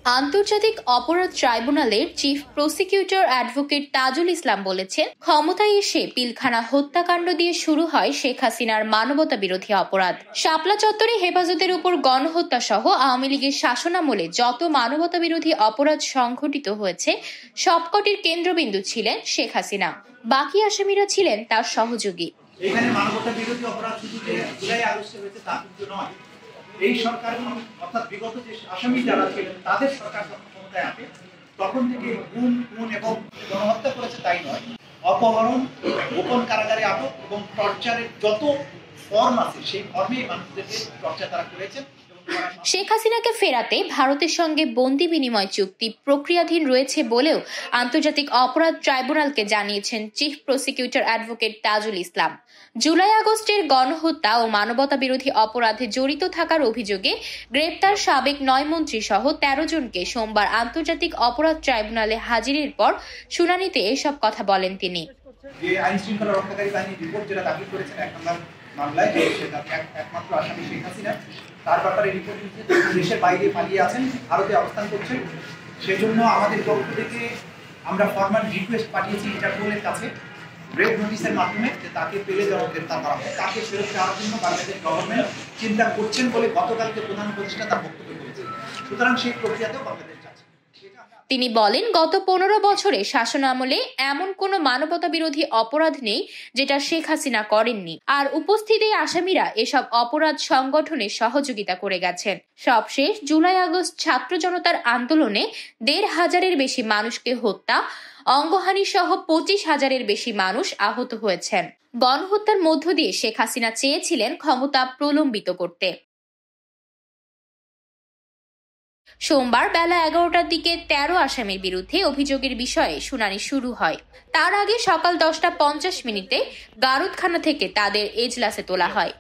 আন্তর্জাতিক অপরাধ ট্রাইব্যুনালের chief prosecutor advocate Tajul Islam বলেছেন, ক্ষমতায় এসে পিলখানা হত্যাকাণ্ড দিয়ে শুরু হয় শেখ হাসিনার মানবতা বিরোধী অপরাধ। শাপলা চত্বরে হেফাজতের উপর গণহত্যা সহ আওয়ামী লীগের শাসনামলে যত মানবতা বিরোধী অপরাধ সংঘটিত হয়েছে সবকটির কেন্দ্রবিন্দু ছিলেন শেখ হাসিনা। বাকি আসামিরা ছিলেন তার সহযোগী। এখানে মানবতা বিরোধী অপরাধ শুধু যে জুলাই আগস্টে হয়েছে তা কিন্তু নয়। এই সরকার অর্থাৎ বিগত যে আসামি যারা ছিলেন তাদের সরকার যখন ক্ষমতায় আসে তখন থেকে খুন এবং গণহত্যা করেছে তাই নয়, অপহরণ, গোপন কারাগারে আটক এবং টর্চারের যত ফর্ম আছে সেই ফর্মেই মানুষদেরকে টর্চার তারা করেছেন। শেখ হাসিনাকে ফেরাতে ভারতের সঙ্গে বন্দি বিনিময় চুক্তি প্রক্রিয়াধীন রয়েছে বলেও আন্তর্জাতিক অপরাধ ট্রাইব্যুনালকে জানিয়েছেন chief prosecutor advocate Tajul Islam. July আগস্টের গণহত্যা ও মানবতা বিরোধী অপরাধে জড়িত থাকার অভিযোগে গ্রেপ্তার সাবেক ৯ মন্ত্রী সহ ১৩ জনকে সোমবার আন্তর্জাতিক অপরাধ ট্রাইব্যুনালে হাজিরের পর শুনানিতে এসব কথা বলেন তিনি। যে আইন শৃঙ্খলা রক্ষাকারী বাহিনী রিপোর্ট যেটা দাখিল করেছেন ১ নম্বর মামলায়, যে একমাত্র আসামি শেখ হাসিনা, তার ব্যাপারে রিপোর্ট দেশের বাইরে পালিয়ে আছেন, ভারতে অবস্থান করছেন। সেজন্য আমাদের পক্ষ থেকে আমরা ফরমাল রিকোয়েস্ট পাঠিয়েছি ইন্টারপোলের কাছে রেড নোটিশের মাধ্যমে যে তাকে পেলে যেন গ্রেপ্তার করা হয়। তাকে ফেরত দেওয়ার জন্য বাংলাদেশ গভর্নমেন্ট চিন্তা করছেন বলে গতকালকে প্রধান উপদেষ্টা তার বক্তব্য করেছেন। সুতরাং সেই প্রক্রিয়াতেও বাংলাদেশ যাচ্ছে। তিনি বলেন, গত ১৫ বছরে শাসনামলে এমন কোনো মানবতা বিরোধী অপরাধ নেই যেটা শেখ হাসিনা করেননি। আর উপস্থিত এই আসামিরা এসব অপরাধ সংগঠনে সহযোগিতা করে গেছেন। সবশেষ জুলাই আগস্ট ছাত্র জনতার আন্দোলনে ১৫০০০-এর বেশি মানুষকে হত্যা, অঙ্গহানি সহ ২৫,০০০-এর বেশি মানুষ আহত হয়েছেন। গণহত্যার মধ্য দিয়ে শেখ হাসিনা চেয়েছিলেন ক্ষমতা প্রলম্বিত করতে। সোমবার বেলা ১১টার দিকে ১৩ আসামির বিরুদ্ধে অভিযোগের বিষয়ে শুনানি শুরু হয়। তার আগে সকাল ১০টা ৫০ গারুদখানা থেকে তাদের এজলাসে তোলা হয়।